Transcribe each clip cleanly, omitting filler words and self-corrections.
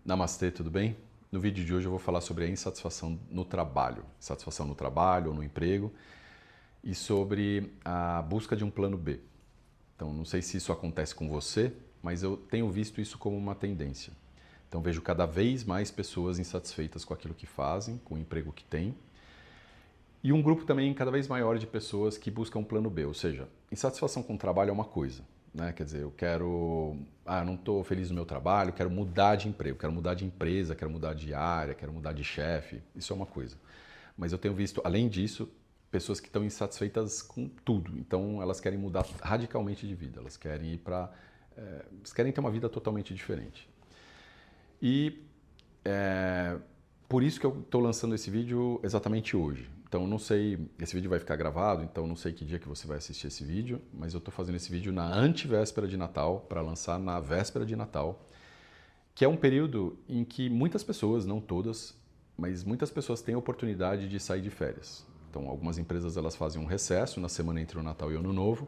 Namastê, tudo bem? No vídeo de hoje eu vou falar sobre a insatisfação no trabalho, ou no emprego, e sobre a busca de um plano B. Então, não sei se isso acontece com você, mas eu tenho visto isso como uma tendência. Então, vejo cada vez mais pessoas insatisfeitas com aquilo que fazem, com o emprego que têm, e um grupo também cada vez maior de pessoas que buscam um plano B, ou seja, insatisfação com o trabalho é uma coisa, né? Quer dizer, não estou feliz no meu trabalho, quero mudar de emprego, quero mudar de empresa, quero mudar de área, quero mudar de chefe, isso é uma coisa. Mas eu tenho visto, além disso, pessoas que estão insatisfeitas com tudo, então elas querem mudar radicalmente de vida, elas querem elas querem ter uma vida totalmente diferente. E por isso que eu estou lançando esse vídeo exatamente hoje. Então não sei, esse vídeo vai ficar gravado, então não sei que dia que você vai assistir esse vídeo, mas eu estou fazendo esse vídeo na antevéspera de Natal, para lançar na véspera de Natal, que é um período em que muitas pessoas, não todas, mas muitas pessoas têm a oportunidade de sair de férias. Então algumas empresas elas fazem um recesso na semana entre o Natal e o Ano Novo,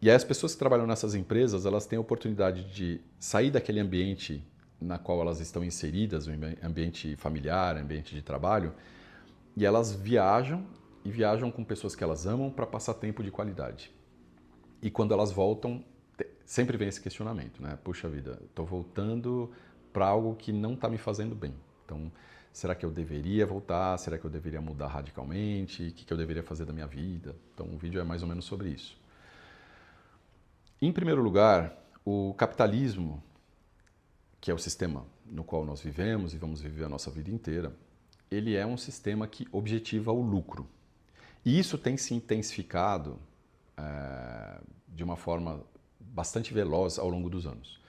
e aí as pessoas que trabalham nessas empresas, elas têm a oportunidade de sair daquele ambiente na qual elas estão inseridas, o ambiente familiar, ambiente de trabalho, e elas viajam com pessoas que elas amam para passar tempo de qualidade. E quando elas voltam, sempre vem esse questionamento, né? Puxa vida, estou voltando para algo que não está me fazendo bem. Então, será que eu deveria voltar? Será que eu deveria mudar radicalmente? O que eu deveria fazer da minha vida? Então, o vídeo é mais ou menos sobre isso. Em primeiro lugar, o capitalismo, que é o sistema no qual nós vivemos e vamos viver a nossa vida inteira, ele é um sistema que objetiva o lucro. E isso tem se intensificado de uma forma bastante veloz ao longo dos anos.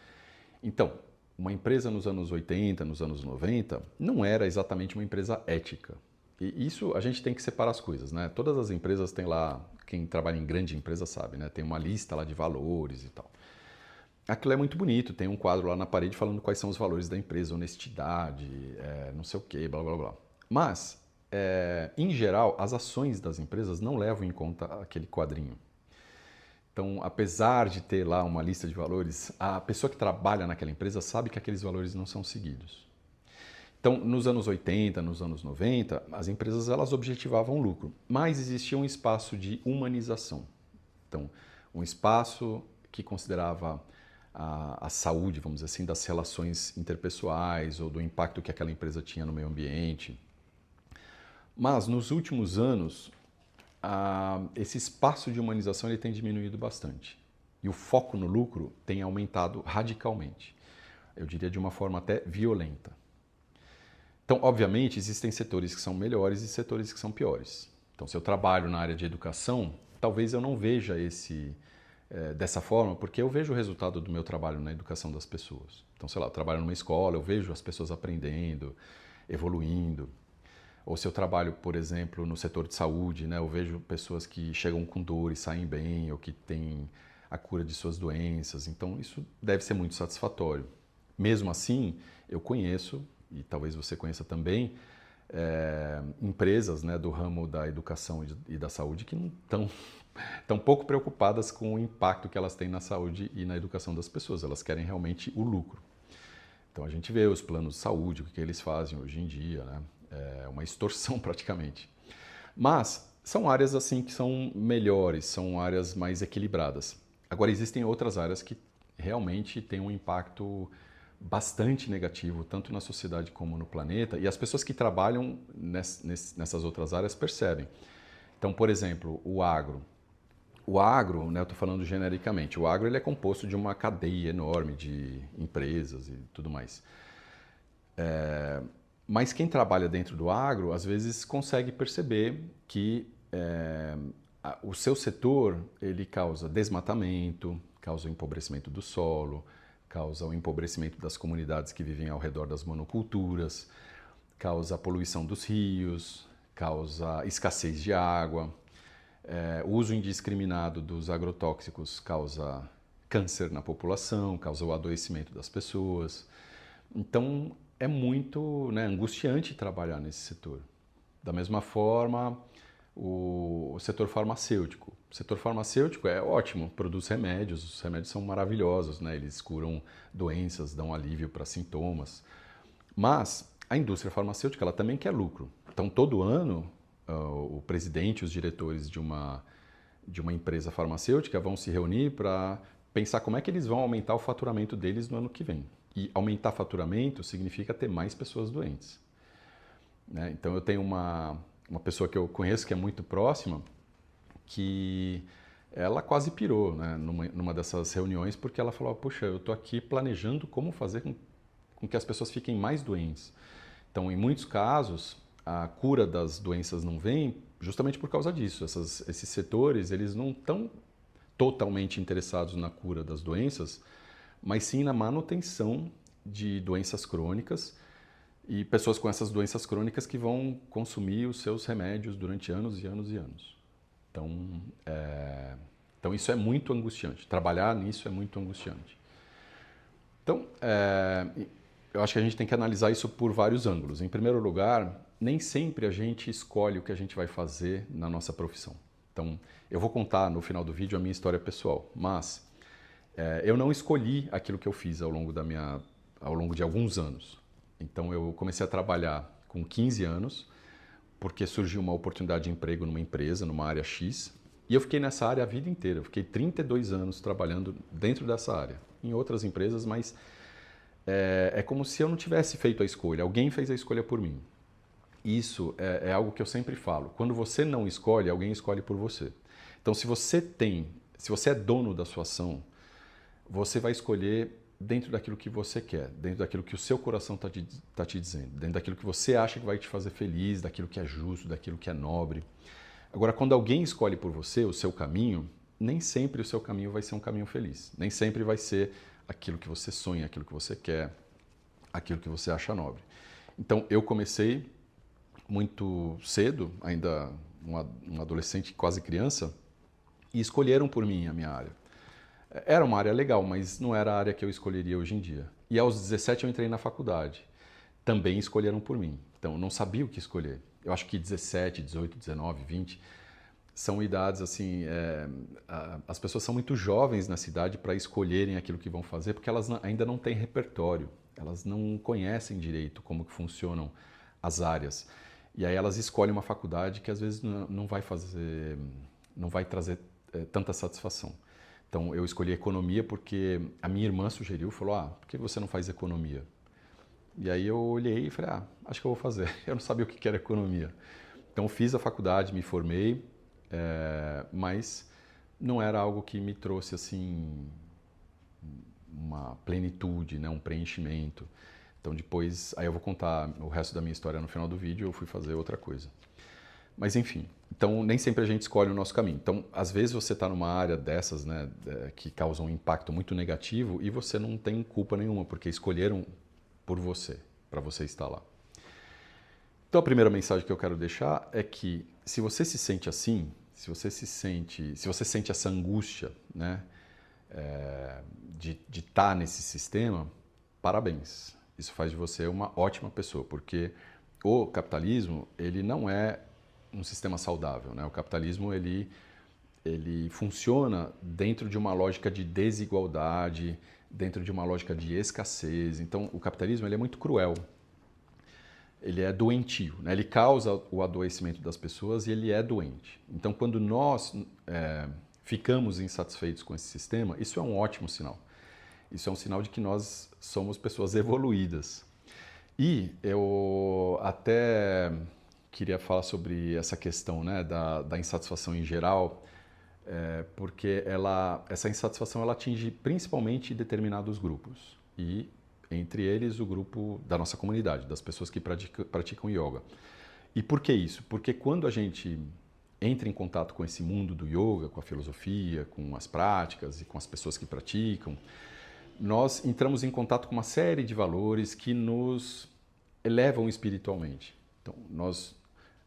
Então, uma empresa nos anos 80, nos anos 90, não era exatamente uma empresa ética. E isso a gente tem que separar as coisas, né? Todas as empresas têm lá, quem trabalha em grande empresa sabe, né? Tem uma lista lá de valores e tal. Aquilo é muito bonito, tem um quadro lá na parede falando quais são os valores da empresa, honestidade, não sei o quê, blá blá blá. Mas, em geral, as ações das empresas não levam em conta aquele quadrinho. Então, apesar de ter lá uma lista de valores, a pessoa que trabalha naquela empresa sabe que aqueles valores não são seguidos. Então, nos anos 80, nos anos 90, as empresas elas objetivavam lucro, mas existia um espaço de humanização. Então, um espaço que considerava a saúde, vamos dizer assim, das relações interpessoais ou do impacto que aquela empresa tinha no meio ambiente. Mas nos últimos anos, esse espaço de humanização ele tem diminuído bastante. E o foco no lucro tem aumentado radicalmente. Eu diria de uma forma até violenta. Então, obviamente, existem setores que são melhores e setores que são piores. Então, se eu trabalho na área de educação, talvez eu não veja dessa forma, porque eu vejo o resultado do meu trabalho na educação das pessoas. Então, sei lá, eu trabalho numa escola, eu vejo as pessoas aprendendo, evoluindo. Ou se eu trabalho, por exemplo, no setor de saúde, né, eu vejo pessoas que chegam com dor e saem bem, ou que têm a cura de suas doenças. Então, isso deve ser muito satisfatório. Mesmo assim, eu conheço, e talvez você conheça também, empresas, né, do ramo da educação e da saúde que não estão pouco preocupadas com o impacto que elas têm na saúde e na educação das pessoas. Elas querem realmente o lucro. Então, a gente vê os planos de saúde, o que eles fazem hoje em dia, né? É uma extorsão praticamente. Mas são áreas assim que são melhores, são áreas mais equilibradas. Agora existem outras áreas que realmente têm um impacto bastante negativo, tanto na sociedade como no planeta, e as pessoas que trabalham nessas outras áreas percebem. Então, por exemplo, o agro. O agro, né, eu estou falando genericamente, o agro ele é composto de uma cadeia enorme de empresas e tudo mais. Mas quem trabalha dentro do agro, às vezes consegue perceber que o seu setor ele causa desmatamento, causa o empobrecimento do solo, causa o empobrecimento das comunidades que vivem ao redor das monoculturas, causa a poluição dos rios, causa escassez de água, o uso indiscriminado dos agrotóxicos causa câncer na população, causa o adoecimento das pessoas. Então, é muito, né, angustiante trabalhar nesse setor. Da mesma forma, o setor farmacêutico. O setor farmacêutico é ótimo, produz remédios, os remédios são maravilhosos, né? Eles curam doenças, dão alívio para sintomas. Mas a indústria farmacêutica ela também quer lucro. Então, todo ano, o presidente e os diretores de uma empresa farmacêutica vão se reunir para pensar como é que eles vão aumentar o faturamento deles no ano que vem. E aumentar faturamento significa ter mais pessoas doentes, né? Então, eu tenho uma pessoa que eu conheço que é muito próxima, que ela quase pirou, né, numa dessas reuniões, porque ela falou, puxa, eu estou aqui planejando como fazer com que as pessoas fiquem mais doentes. Então, em muitos casos, a cura das doenças não vem justamente por causa disso. Esses setores, eles não estão totalmente interessados na cura das doenças, mas sim na manutenção de doenças crônicas e pessoas com essas doenças crônicas que vão consumir os seus remédios durante anos e anos e anos. Então isso é muito angustiante. Trabalhar nisso é muito angustiante. Então, eu acho que a gente tem que analisar isso por vários ângulos. Em primeiro lugar, nem sempre a gente escolhe o que a gente vai fazer na nossa profissão. Então, eu vou contar no final do vídeo a minha história pessoal, mas eu não escolhi aquilo que eu fiz ao longo de alguns anos. Então, eu comecei a trabalhar com 15 anos, porque surgiu uma oportunidade de emprego numa empresa, numa área X, e eu fiquei nessa área a vida inteira. Eu fiquei 32 anos trabalhando dentro dessa área, em outras empresas, mas é como se eu não tivesse feito a escolha, alguém fez a escolha por mim. Isso é algo que eu sempre falo. Quando você não escolhe, alguém escolhe por você. Então, se você é dono da sua ação, você vai escolher dentro daquilo que você quer, dentro daquilo que o seu coração está te dizendo, dentro daquilo que você acha que vai te fazer feliz, daquilo que é justo, daquilo que é nobre. Agora, quando alguém escolhe por você o seu caminho, nem sempre o seu caminho vai ser um caminho feliz. Nem sempre vai ser aquilo que você sonha, aquilo que você quer, aquilo que você acha nobre. Então, eu comecei muito cedo, ainda um adolescente, quase criança, e escolheram por mim a minha área. Era uma área legal, mas não era a área que eu escolheria hoje em dia. E aos 17 eu entrei na faculdade. Também escolheram por mim. Então, eu não sabia o que escolher. Eu acho que 17, 18, 19, 20 são idades assim... as pessoas são muito jovens nessa idade para escolherem aquilo que vão fazer, porque elas ainda não têm repertório. Elas não conhecem direito como que funcionam as áreas. E aí elas escolhem uma faculdade que às vezes não vai trazer tanta satisfação. Então, eu escolhi economia porque a minha irmã sugeriu, falou, por que você não faz economia? E aí eu olhei e falei, acho que eu vou fazer. Eu não sabia o que era economia. Então, fiz a faculdade, me formei, mas não era algo que me trouxe, assim, uma plenitude, né, um preenchimento. Então, depois, aí eu vou contar o resto da minha história no final do vídeo, eu fui fazer outra coisa. Mas enfim, então nem sempre a gente escolhe o nosso caminho. Então, às vezes você está numa área dessas, né, que causam um impacto muito negativo e você não tem culpa nenhuma, porque escolheram por você, para você estar lá. Então, a primeira mensagem que eu quero deixar é que se você se sente assim, se você sente essa angústia, né, de estar nesse sistema, parabéns. Isso faz de você uma ótima pessoa, porque o capitalismo, ele não é um sistema saudável, né? O capitalismo ele funciona dentro de uma lógica de desigualdade, dentro de uma lógica de escassez. Então, o capitalismo ele é muito cruel. Ele é doentio, né? Ele causa o adoecimento das pessoas e ele é doente. Então, quando nós ficamos insatisfeitos com esse sistema, isso é um ótimo sinal. Isso é um sinal de que nós somos pessoas evoluídas. E eu até queria falar sobre essa questão, né, da insatisfação em geral, porque essa insatisfação ela atinge principalmente determinados grupos, e entre eles o grupo da nossa comunidade, das pessoas que praticam yoga. E por que isso? Porque quando a gente entra em contato com esse mundo do yoga, com a filosofia, com as práticas e com as pessoas que praticam, nós entramos em contato com uma série de valores que nos elevam espiritualmente. Então, nós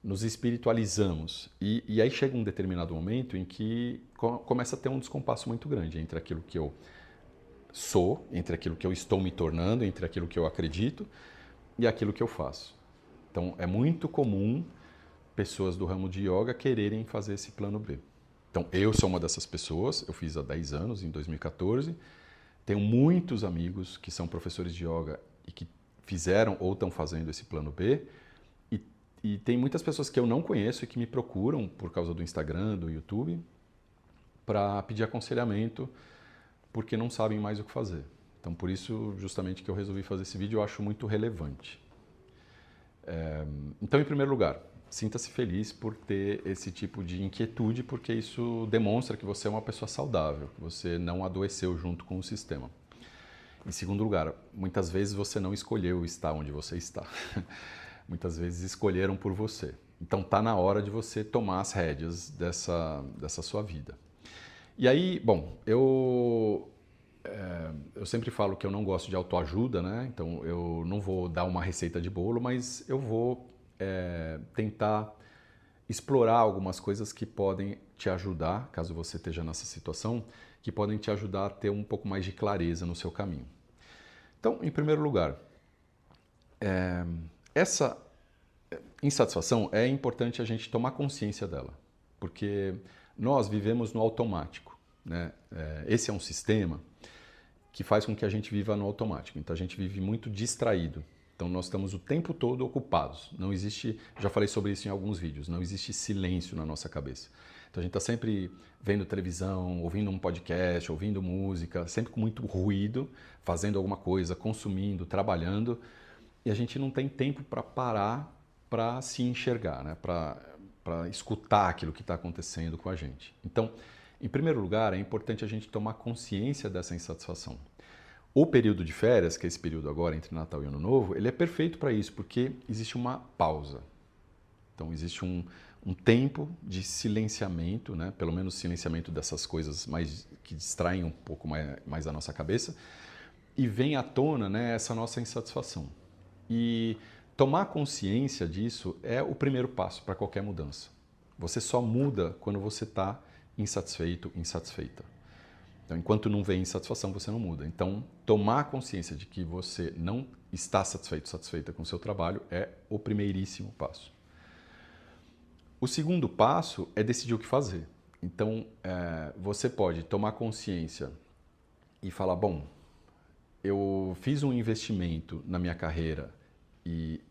nos espiritualizamos e aí chega um determinado momento em que começa a ter um descompasso muito grande entre aquilo que eu sou, entre aquilo que eu estou me tornando, entre aquilo que eu acredito e aquilo que eu faço. Então, é muito comum pessoas do ramo de yoga quererem fazer esse plano B. Então, eu sou uma dessas pessoas, eu fiz há 10 anos, em 2014, tenho muitos amigos que são professores de yoga e que fizeram ou estão fazendo esse plano B. E tem muitas pessoas que eu não conheço e que me procuram por causa do Instagram, do YouTube, para pedir aconselhamento, porque não sabem mais o que fazer. Então, por isso, justamente, que eu resolvi fazer esse vídeo, eu acho muito relevante. Então, em primeiro lugar, sinta-se feliz por ter esse tipo de inquietude, porque isso demonstra que você é uma pessoa saudável, que você não adoeceu junto com o sistema. Em segundo lugar, muitas vezes você não escolheu estar onde você está. Muitas vezes escolheram por você. Então está na hora de você tomar as rédeas dessa sua vida. E aí, bom, eu sempre falo que eu não gosto de autoajuda, né? Então eu não vou dar uma receita de bolo, mas eu vou tentar explorar algumas coisas que podem te ajudar, caso você esteja nessa situação, que podem te ajudar a ter um pouco mais de clareza no seu caminho. Então, em primeiro lugar, essa insatisfação é importante a gente tomar consciência dela, porque nós vivemos no automático, né? Esse é um sistema que faz com que a gente viva no automático, então a gente vive muito distraído. Então nós estamos o tempo todo ocupados. Não existe, já falei sobre isso em alguns vídeos, não existe silêncio na nossa cabeça. Então a gente está sempre vendo televisão, ouvindo um podcast, ouvindo música, sempre com muito ruído, fazendo alguma coisa, consumindo, trabalhando, e a gente não tem tempo para parar para se enxergar, né? Para escutar aquilo que está acontecendo com a gente. Então, em primeiro lugar, é importante a gente tomar consciência dessa insatisfação. O período de férias, que é esse período agora entre Natal e Ano Novo, ele é perfeito para isso, porque existe uma pausa. Então, existe um tempo de silenciamento, né? Pelo menos silenciamento dessas coisas mais que distraem um pouco mais a nossa cabeça, e vem à tona, né, essa nossa insatisfação. E tomar consciência disso é o primeiro passo para qualquer mudança. Você só muda quando você está insatisfeito, insatisfeita. Então, enquanto não vem insatisfação, você não muda. Então, tomar consciência de que você não está satisfeito, satisfeita com o seu trabalho é o primeiríssimo passo. O segundo passo é decidir o que fazer. Então, você pode tomar consciência e falar, bom, eu fiz um investimento na minha carreira e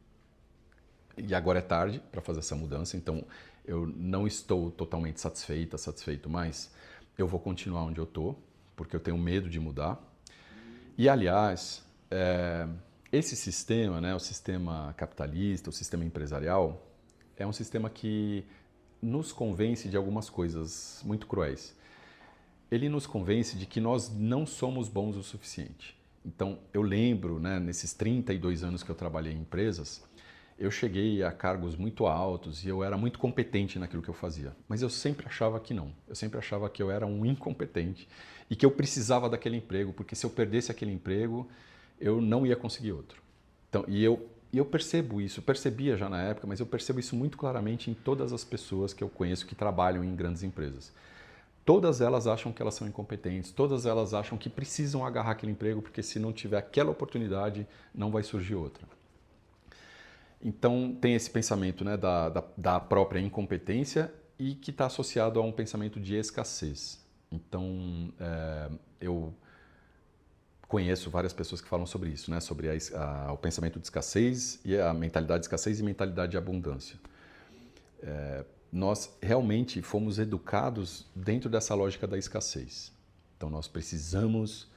agora é tarde para fazer essa mudança, então eu não estou totalmente satisfeito, mas eu vou continuar onde eu estou, porque eu tenho medo de mudar. E, aliás, esse sistema, né, o sistema capitalista, o sistema empresarial, é um sistema que nos convence de algumas coisas muito cruéis. Ele nos convence de que nós não somos bons o suficiente. Então, eu lembro, né, nesses 32 anos que eu trabalhei em empresas, eu cheguei a cargos muito altos e eu era muito competente naquilo que eu fazia. Mas eu sempre achava que não. Eu sempre achava que eu era um incompetente e que eu precisava daquele emprego, porque se eu perdesse aquele emprego, eu não ia conseguir outro. Então, e eu percebo isso, percebia já na época, mas eu percebo isso muito claramente em todas as pessoas que eu conheço que trabalham em grandes empresas. Todas elas acham que elas são incompetentes, todas elas acham que precisam agarrar aquele emprego, porque se não tiver aquela oportunidade, não vai surgir outra. Então, tem esse pensamento, né, da própria incompetência e que está associado a um pensamento de escassez. Então, eu conheço várias pessoas que falam sobre isso, né, sobre o pensamento de escassez e a mentalidade de escassez e mentalidade de abundância. Nós realmente fomos educados dentro dessa lógica da escassez. Então, nós precisamos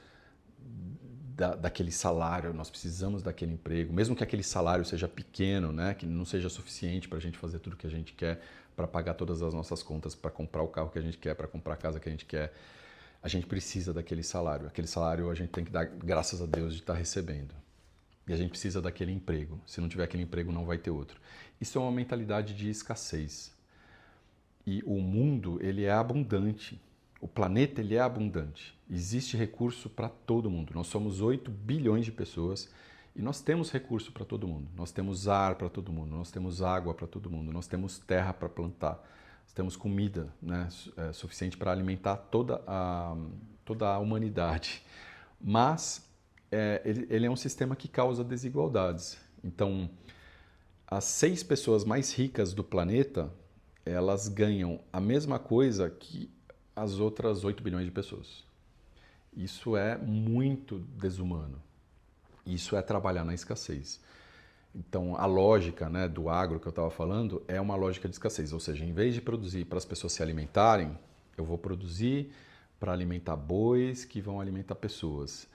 daquele salário, nós precisamos daquele emprego, mesmo que aquele salário seja pequeno, né, que não seja suficiente para a gente fazer tudo o que a gente quer, para pagar todas as nossas contas, para comprar o carro que a gente quer, para comprar a casa que a gente quer, a gente precisa daquele salário. Aquele salário a gente tem que dar graças a Deus de estar recebendo. E a gente precisa daquele emprego. Se não tiver aquele emprego, não vai ter outro. Isso é uma mentalidade de escassez. E o mundo, ele é abundante. O planeta, ele é abundante. Existe recurso para todo mundo. Nós somos 8 bilhões de pessoas e nós temos recurso para todo mundo. Nós temos ar para todo mundo, nós temos água para todo mundo, nós temos terra para plantar, nós temos comida, né, suficiente para alimentar toda a humanidade. Mas ele é um sistema que causa desigualdades. Então, as 6 pessoas mais ricas do planeta, elas ganham a mesma coisa que as outras 8 bilhões de pessoas. Isso é muito desumano. Isso é trabalhar na escassez. Então, a lógica, né, do agro que eu estava falando é uma lógica de escassez. Ou seja, em vez de produzir para as pessoas se alimentarem, eu vou produzir para alimentar bois que vão alimentar pessoas.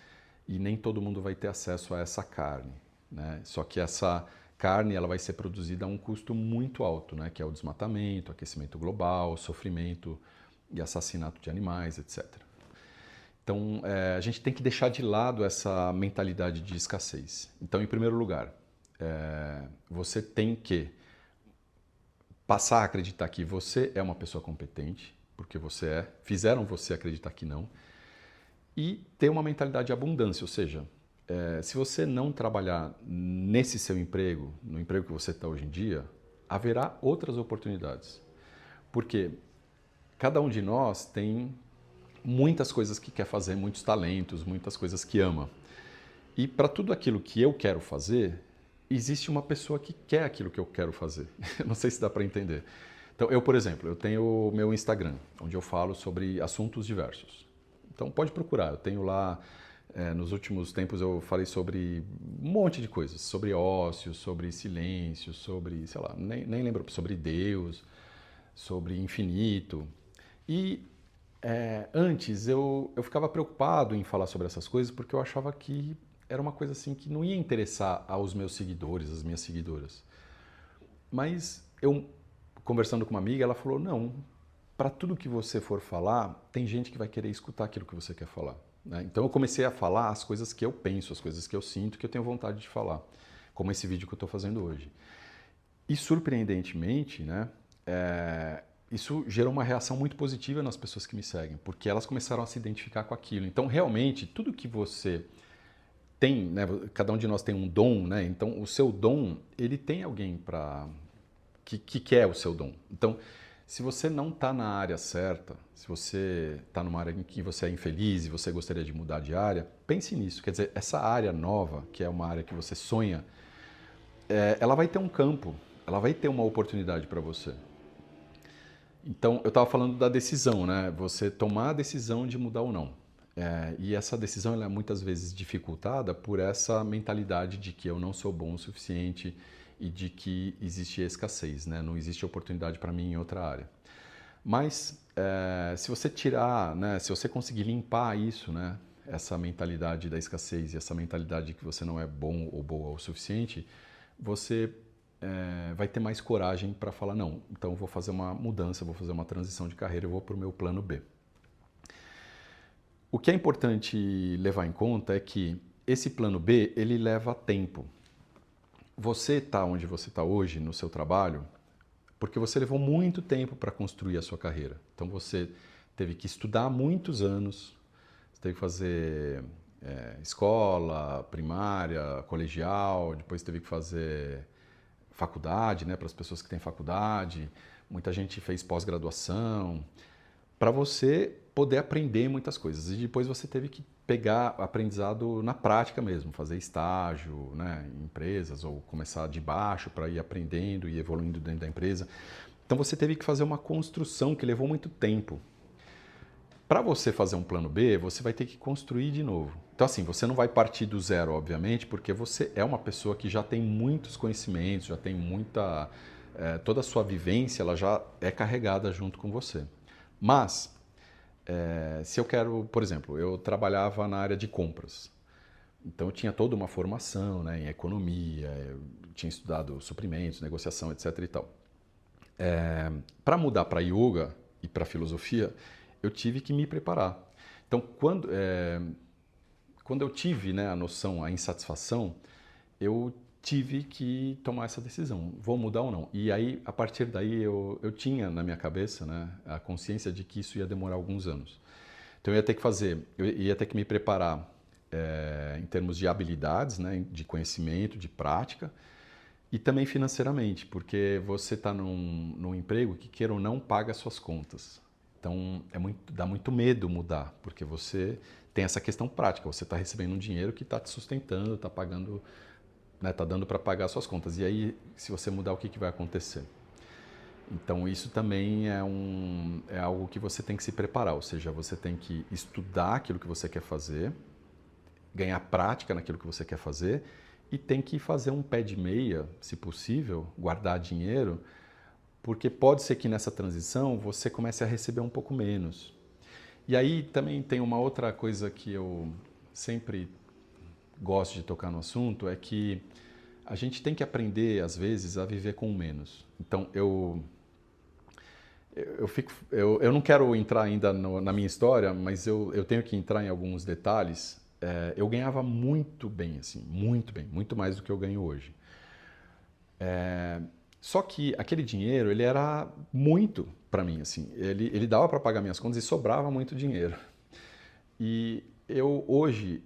E nem todo mundo vai ter acesso a essa carne, né? Só que essa carne ela vai ser produzida a um custo muito alto, né? Que é o desmatamento, aquecimento global, sofrimento e assassinato de animais, etc. Então, a gente tem que deixar de lado essa mentalidade de escassez. Então, em primeiro lugar, você tem que passar a acreditar que você é uma pessoa competente, porque você é, fizeram você acreditar que não, e ter uma mentalidade de abundância, ou seja, se você não trabalhar nesse seu emprego, no emprego que você está hoje em dia, haverá outras oportunidades. Porque cada um de nós tem muitas coisas que quer fazer, muitos talentos, muitas coisas que ama. E para tudo aquilo que eu quero fazer, existe uma pessoa que quer aquilo que eu quero fazer. Não sei se dá para entender. Então, eu, por exemplo, eu tenho o meu Instagram, onde eu falo sobre assuntos diversos. Então, pode procurar. Eu tenho lá, nos últimos tempos, eu falei sobre um monte de coisas. Sobre ócio, sobre silêncio, sobre, sei lá, nem lembro, sobre Deus, sobre infinito. E antes eu ficava preocupado em falar sobre essas coisas porque eu achava que era uma coisa assim que não ia interessar aos meus seguidores, às minhas seguidoras. Mas eu, conversando com uma amiga, ela falou, não, para tudo que você for falar, tem gente que vai querer escutar aquilo que você quer falar, né? Então eu comecei a falar as coisas que eu penso, as coisas que eu sinto, que eu tenho vontade de falar, como esse vídeo que eu estou fazendo hoje. E surpreendentemente, né, isso gerou uma reação muito positiva nas pessoas que me seguem, porque elas começaram a se identificar com aquilo. Então, realmente, tudo que você tem, né, cada um de nós tem um dom, né? Então, o seu dom, ele tem alguém que quer o seu dom. Então, se você não está na área certa, se você está numa área em que você é infeliz e você gostaria de mudar de área, pense nisso. Quer dizer, essa área nova, que é uma área que você sonha, ela vai ter um campo, ela vai ter uma oportunidade para você. Então, eu estava falando da decisão, né? Você tomar a decisão de mudar ou não. E essa decisão ela é muitas vezes dificultada por essa mentalidade de que eu não sou bom o suficiente e de que existe escassez, né? Não existe oportunidade para mim em outra área. Mas se você tirar, né? Se você conseguir limpar isso, né? Essa mentalidade da escassez e essa mentalidade de que você não é bom ou boa o suficiente, você vai ter mais coragem para falar, não, então eu vou fazer uma mudança, vou fazer uma transição de carreira, eu vou para o meu plano B. O que é importante levar em conta é que esse plano B, ele leva tempo. Você está onde você está hoje no seu trabalho porque você levou muito tempo para construir a sua carreira. Então você teve que estudar muitos anos, você teve que fazer escola, primária, colegial, depois teve que fazer faculdade, né, para as pessoas que têm faculdade, muita gente fez pós-graduação, para você poder aprender muitas coisas. E depois você teve que pegar aprendizado na prática mesmo, fazer estágio, né, em empresas ou começar de baixo para ir aprendendo e evoluindo dentro da empresa. Então você teve que fazer uma construção que levou muito tempo. Para você fazer um plano B, você vai ter que construir de novo. Então, assim, você não vai partir do zero, obviamente, porque você é uma pessoa que já tem muitos conhecimentos, já tem muita... toda a sua vivência, ela já é carregada junto com você. Mas, se eu quero... Por exemplo, eu trabalhava na área de compras. Então, eu tinha toda uma formação, né, em economia, eu tinha estudado suprimentos, negociação, etc. e tal. Para mudar para yoga e para filosofia, eu tive que me preparar. Então, quando eu tive, né, a noção, a insatisfação, eu tive que tomar essa decisão, vou mudar ou não. E aí, a partir daí, eu tinha na minha cabeça, né, a consciência de que isso ia demorar alguns anos. Então, eu ia ter que me preparar em termos de habilidades, né, de conhecimento, de prática, e também financeiramente, porque você está num emprego que, queira ou não, paga as suas contas. Então, dá muito medo mudar, porque você tem essa questão prática. Você está recebendo um dinheiro que está te sustentando, está pagando, né, está dando para pagar as suas contas. E aí, se você mudar, o que vai acontecer? Então, isso também é algo que você tem que se preparar. Ou seja, você tem que estudar aquilo que você quer fazer, ganhar prática naquilo que você quer fazer e tem que fazer um pé de meia, se possível, guardar dinheiro, porque pode ser que nessa transição você comece a receber um pouco menos. E aí também tem uma outra coisa que eu sempre gosto de tocar no assunto, é que a gente tem que aprender, às vezes, a viver com menos. Então, eu não quero entrar ainda na minha história, mas eu tenho que entrar em alguns detalhes. Eu ganhava muito bem, assim, muito bem, muito mais do que eu ganho hoje. Só que aquele dinheiro, ele era muito para mim, assim. Ele dava para pagar minhas contas e sobrava muito dinheiro. E hoje,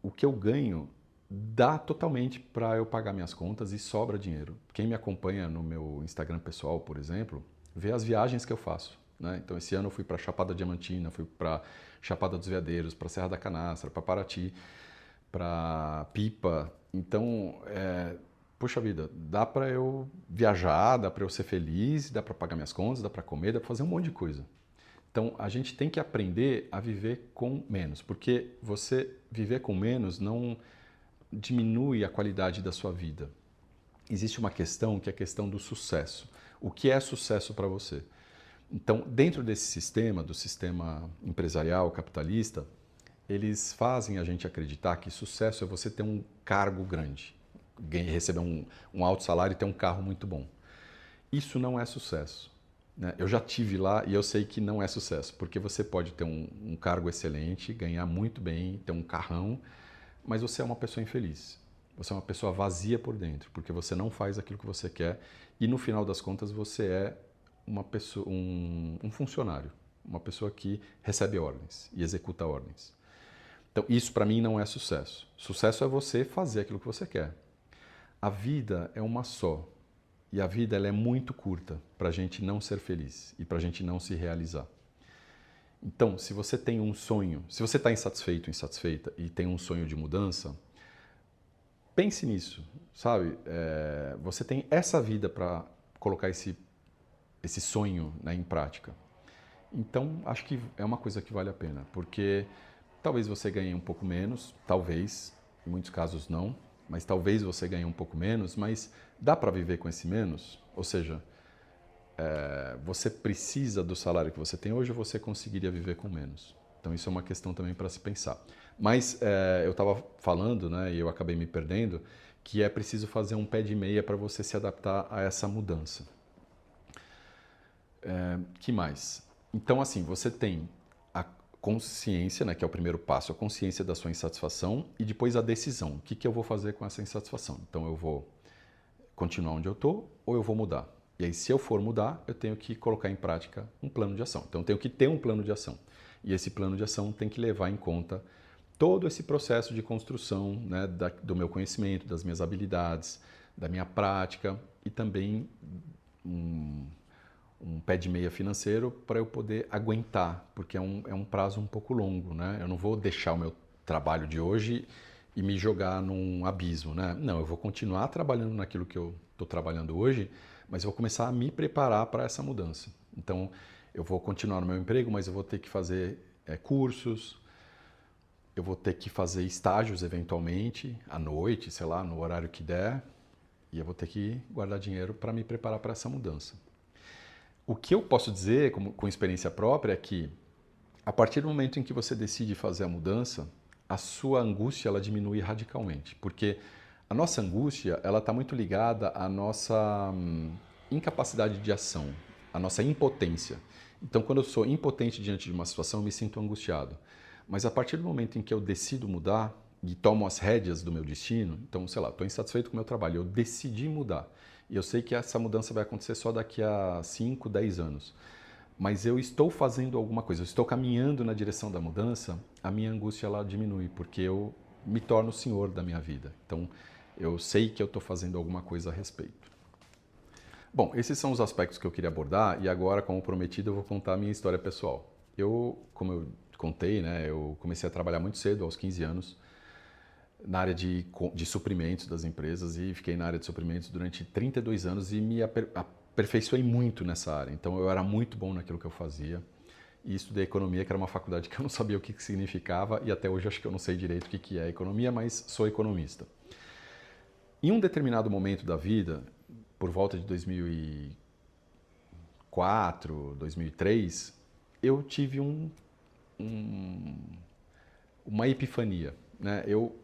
o que eu ganho dá totalmente para eu pagar minhas contas e sobra dinheiro. Quem me acompanha no meu Instagram pessoal, por exemplo, vê as viagens que eu faço, né? Então, esse ano eu fui para Chapada Diamantina, fui para Chapada dos Veadeiros, para Serra da Canastra, para Paraty, para Pipa. Então, puxa vida, dá para eu viajar, dá para eu ser feliz, dá para pagar minhas contas, dá para comer, dá para fazer um monte de coisa. Então, a gente tem que aprender a viver com menos, porque você viver com menos não diminui a qualidade da sua vida. Existe uma questão que é a questão do sucesso. O que é sucesso para você? Então, dentro desse sistema, do sistema empresarial capitalista, eles fazem a gente acreditar que sucesso é você ter um cargo grande, receber um alto salário e ter um carro muito bom. Isso não é sucesso, né? Eu já tive lá e eu sei que não é sucesso, porque você pode ter um cargo excelente, ganhar muito bem, ter um carrão, mas você é uma pessoa infeliz. Você é uma pessoa vazia por dentro, porque você não faz aquilo que você quer e no final das contas você é uma pessoa, um funcionário, uma pessoa que recebe ordens e executa ordens. Então isso para mim não é sucesso. Sucesso é você fazer aquilo que você quer. A vida é uma só e a vida ela é muito curta para a gente não ser feliz e para a gente não se realizar. Então, se você tem um sonho, se você está insatisfeito, insatisfeita e tem um sonho de mudança, pense nisso, sabe? Você tem essa vida para colocar esse sonho, né, em prática. Então, acho que é uma coisa que vale a pena, porque talvez você ganhe um pouco menos, talvez, em muitos casos não, mas talvez você ganhe um pouco menos, mas dá para viver com esse menos? Ou seja, você precisa do salário que você tem hoje ou você conseguiria viver com menos? Então isso é uma questão também para se pensar. Mas eu estava falando, né, e eu acabei me perdendo, que é preciso fazer um pé de meia para você se adaptar a essa mudança. Que mais? Então assim, você tem a consciência, né, que é o primeiro passo, a consciência da sua insatisfação e depois a decisão. O que eu vou fazer com essa insatisfação? Então eu vou continuar onde eu estou ou eu vou mudar? E aí, se eu for mudar, eu tenho que colocar em prática um plano de ação. Então, eu tenho que ter um plano de ação. E esse plano de ação tem que levar em conta todo esse processo de construção, né, do meu conhecimento, das minhas habilidades, da minha prática e também um pé de meia financeiro para eu poder aguentar, porque é um prazo um pouco longo, né? Eu não vou deixar o meu trabalho de hoje e me jogar num abismo, né? Não, eu vou continuar trabalhando naquilo que eu estou trabalhando hoje, mas eu vou começar a me preparar para essa mudança. Então, eu vou continuar no meu emprego, mas eu vou ter que fazer cursos, eu vou ter que fazer estágios eventualmente, à noite, sei lá, no horário que der, e eu vou ter que guardar dinheiro para me preparar para essa mudança. O que eu posso dizer, com experiência própria, é que a partir do momento em que você decide fazer a mudança, a sua angústia ela diminui radicalmente, porque a nossa angústia ela está muito ligada à nossa incapacidade de ação, à nossa impotência. Então, quando eu sou impotente diante de uma situação, eu me sinto angustiado. Mas a partir do momento em que eu decido mudar e tomo as rédeas do meu destino, então, sei lá, estou insatisfeito com o meu trabalho, eu decidi mudar. E eu sei que essa mudança vai acontecer só daqui a 5, 10 anos. Mas eu estou fazendo alguma coisa, eu estou caminhando na direção da mudança, a minha angústia ela diminui, porque eu me torno o senhor da minha vida. Então, eu sei que eu estou fazendo alguma coisa a respeito. Bom, esses são os aspectos que eu queria abordar e agora, como prometido, eu vou contar a minha história pessoal. Como eu contei, né, eu comecei a trabalhar muito cedo, aos 15 anos, na área de suprimentos das empresas e fiquei na área de suprimentos durante 32 anos e me aperfeiçoei muito nessa área. Então eu era muito bom naquilo que eu fazia e estudei economia, que era uma faculdade que eu não sabia o que significava e até hoje acho que eu não sei direito o que é economia, mas sou economista. Em um determinado momento da vida, por volta de 2004, 2003, eu tive uma epifania, né? Eu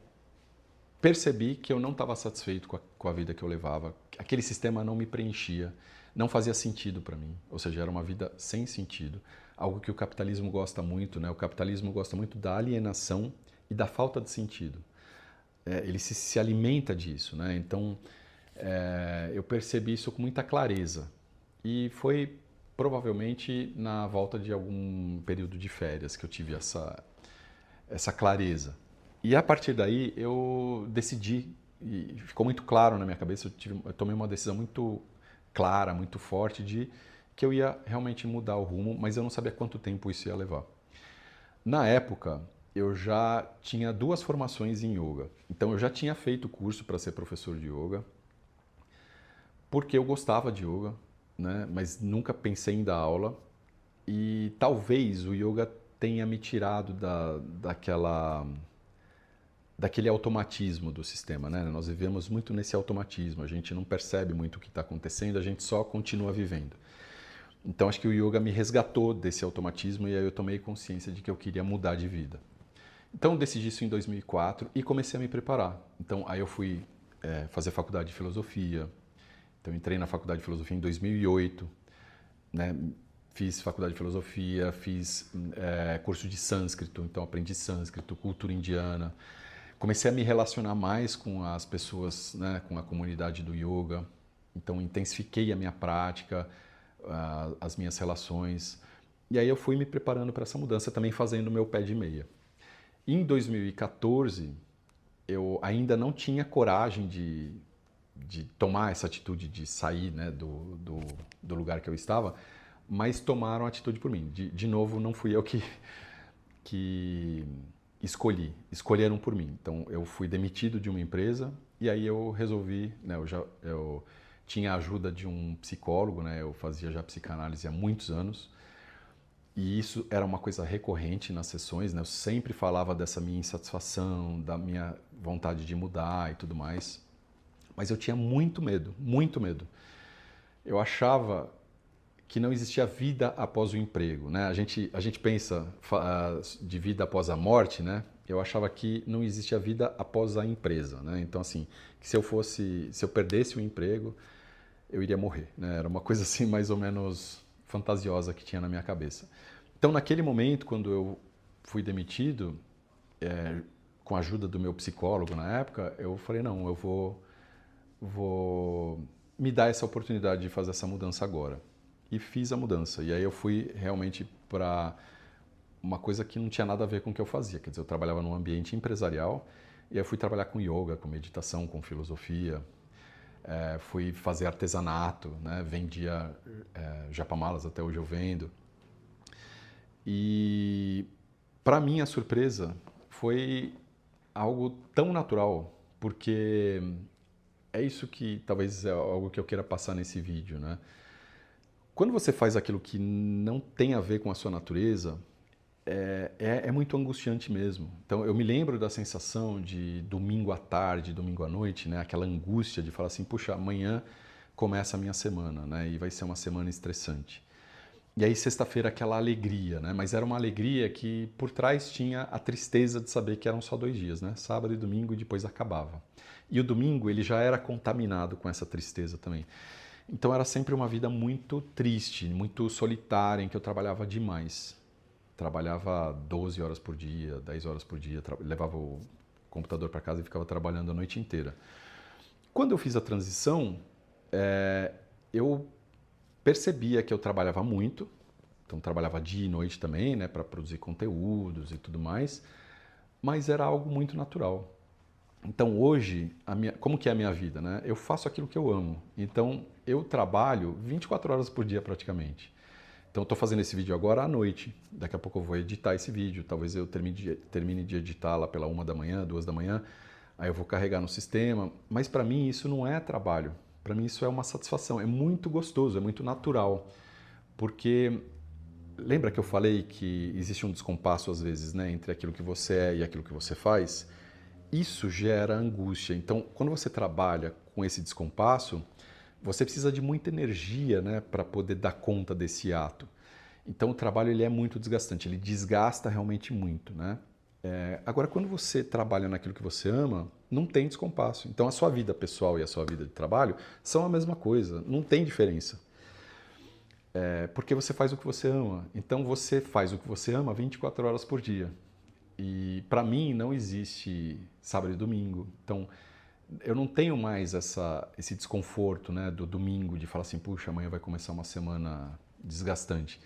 percebi que eu não estava satisfeito com a vida que eu levava, aquele sistema não me preenchia, não fazia sentido para mim, ou seja, era uma vida sem sentido, algo que o capitalismo gosta muito, né? O capitalismo gosta muito da alienação e da falta de sentido. Ele se alimenta disso, né? Então, eu percebi isso com muita clareza e foi provavelmente na volta de algum período de férias que eu tive essa clareza. E a partir daí eu decidi, e ficou muito claro na minha cabeça, eu tomei uma decisão muito clara, muito forte de que eu ia realmente mudar o rumo, mas eu não sabia quanto tempo isso ia levar. Na época, eu já tinha 2 formações em yoga. Então eu já tinha feito curso para ser professor de yoga, porque eu gostava de yoga, né? Mas nunca pensei em dar aula. E talvez o yoga tenha me tirado daquele automatismo do sistema, né? Nós vivemos muito nesse automatismo, a gente não percebe muito o que está acontecendo, a gente só continua vivendo. Então acho que o yoga me resgatou desse automatismo e aí eu tomei consciência de que eu queria mudar de vida. Então decidi isso em 2004 e comecei a me preparar. Então aí eu fui fazer faculdade de filosofia. Então entrei na faculdade de filosofia em 2008, né? Fiz faculdade de filosofia, fiz curso de sânscrito, então aprendi sânscrito, cultura indiana. Comecei a me relacionar mais com as pessoas, né, com a comunidade do yoga. Então intensifiquei a minha prática, as minhas relações. E aí eu fui me preparando para essa mudança, também fazendo o meu pé de meia. Em 2014, eu ainda não tinha coragem de tomar essa atitude de sair, né, do lugar que eu estava, mas tomaram a atitude por mim. De novo, não fui eu que escolheram por mim. Então, eu fui demitido de uma empresa e aí eu resolvi, né, eu tinha a ajuda de um psicólogo, né, eu fazia já psicanálise há muitos anos e isso era uma coisa recorrente nas sessões, né, eu sempre falava dessa minha insatisfação, da minha vontade de mudar e tudo mais, mas eu tinha muito medo, muito medo. Eu achava que não existia vida após o emprego, né? A gente pensa de vida após a morte, né? Eu achava que não existia vida após a empresa, né? Então assim, que se eu perdesse o emprego, eu iria morrer, né? Era uma coisa assim mais ou menos fantasiosa que tinha na minha cabeça. Então naquele momento, quando eu fui demitido, com a ajuda do meu psicólogo na época, eu falei não, eu vou me dar essa oportunidade de fazer essa mudança agora. E fiz a mudança. E aí eu fui realmente para uma coisa que não tinha nada a ver com o que eu fazia. Quer dizer, eu trabalhava num ambiente empresarial e aí eu fui trabalhar com yoga, com meditação, com filosofia. Fui fazer artesanato, né? Vendia japamalas, até hoje eu vendo. E para mim a surpresa foi algo tão natural, porque é isso que talvez é algo que eu queira passar nesse vídeo, né? Quando você faz aquilo que não tem a ver com a sua natureza, é muito angustiante mesmo. Então, eu me lembro da sensação de domingo à tarde, domingo à noite, né? Aquela angústia de falar assim, puxa, amanhã começa a minha semana, né? E vai ser uma semana estressante. E aí, sexta-feira, aquela alegria, né? Mas era uma alegria que por trás tinha a tristeza de saber que eram só 2 dias, né? Sábado e domingo, e depois acabava. E o domingo, ele já era contaminado com essa tristeza também. Então era sempre uma vida muito triste, muito solitária, em que eu trabalhava demais. Trabalhava 12 horas por dia, 10 horas por dia, levava o computador para casa e ficava trabalhando a noite inteira. Quando eu fiz a transição, eu percebia que eu trabalhava muito, então trabalhava dia e noite também, né, para produzir conteúdos e tudo mais, mas era algo muito natural. Então hoje, como que é a minha vida, né? Eu faço aquilo que eu amo. Então eu trabalho 24 horas por dia praticamente. Então eu estou fazendo esse vídeo agora à noite. Daqui a pouco eu vou editar esse vídeo. Talvez eu termine de editar lá pela 1 da manhã, 2 da manhã. Aí eu vou carregar no sistema. Mas para mim isso não é trabalho. Para mim isso é uma satisfação. É muito gostoso, é muito natural. Porque lembra que eu falei que existe um descompasso às vezes, né, entre aquilo que você é e aquilo que você faz? Isso gera angústia. Então, quando você trabalha com esse descompasso, você precisa de muita energia, né, para poder dar conta desse ato. Então, o trabalho ele é muito desgastante, ele desgasta realmente muito, né? Agora, quando você trabalha naquilo que você ama, não tem descompasso. Então, a sua vida pessoal e a sua vida de trabalho são a mesma coisa, não tem diferença. Porque você faz o que você ama. Então, você faz o que você ama 24 horas por dia. E, para mim, não existe sábado e domingo. Então, eu não tenho mais esse desconforto, né, do domingo, de falar assim, puxa, amanhã vai começar uma semana desgastante.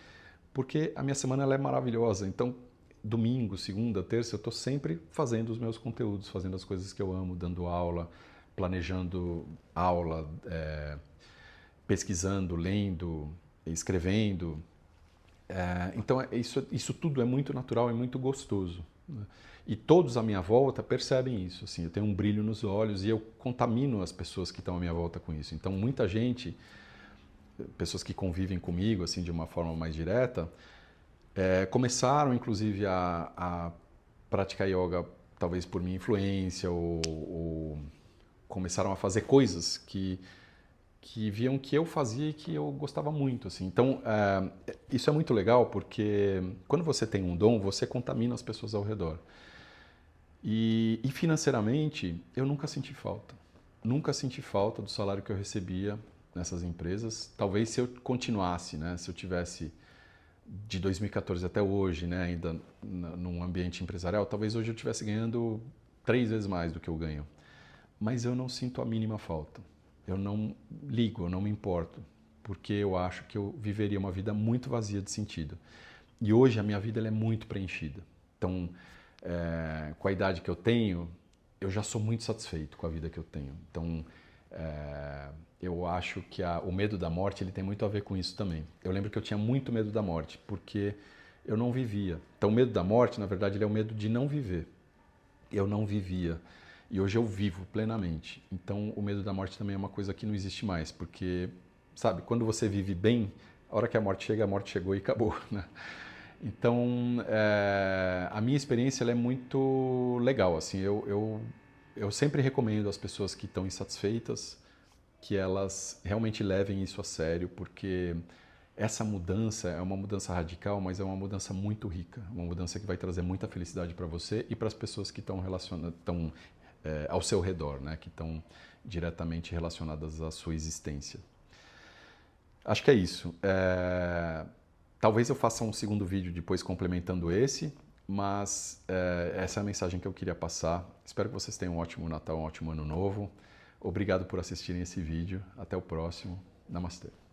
Porque a minha semana ela é maravilhosa. Então, domingo, segunda, terça, eu estou sempre fazendo os meus conteúdos, fazendo as coisas que eu amo, dando aula, planejando aula, pesquisando, lendo, escrevendo. Então, isso tudo é muito natural e muito gostoso, né? E todos à minha volta percebem isso. Assim, eu tenho um brilho nos olhos e eu contamino as pessoas que estão à minha volta com isso. Então, muita gente, pessoas que convivem comigo assim de uma forma mais direta, começaram inclusive a praticar yoga talvez por minha influência ou começaram a fazer coisas que viam que eu fazia e que eu gostava muito, assim. Então, isso é muito legal porque quando você tem um dom, você contamina as pessoas ao redor. E financeiramente, eu nunca senti falta. Nunca senti falta do salário que eu recebia nessas empresas. Talvez se eu continuasse, né, se eu tivesse de 2014 até hoje, né, ainda num ambiente empresarial, talvez hoje eu estivesse ganhando 3 vezes mais do que eu ganho. Mas eu não sinto a mínima falta. Eu não ligo, eu não me importo, porque eu acho que eu viveria uma vida muito vazia de sentido. E hoje a minha vida ela é muito preenchida. Então, com a idade que eu tenho, eu já sou muito satisfeito com a vida que eu tenho. Então, eu acho que o medo da morte ele tem muito a ver com isso também. Eu lembro que eu tinha muito medo da morte, porque eu não vivia. Então, o medo da morte, na verdade, ele é o medo de não viver. Eu não vivia. E hoje eu vivo plenamente. Então, o medo da morte também é uma coisa que não existe mais, porque, sabe, quando você vive bem, a hora que a morte chega, a morte chegou e acabou, né? Então, a minha experiência ela é muito legal. Assim, eu sempre recomendo às pessoas que estão insatisfeitas que elas realmente levem isso a sério, porque essa mudança é uma mudança radical, mas é uma mudança muito rica, uma mudança que vai trazer muita felicidade para você e para as pessoas que estão ao seu redor, né? Que estão diretamente relacionadas à sua existência. Acho que é isso. Talvez eu faça um segundo vídeo depois complementando esse, mas essa é a mensagem que eu queria passar. Espero que vocês tenham um ótimo Natal, um ótimo Ano Novo. Obrigado por assistirem esse vídeo. Até o próximo. Namastê.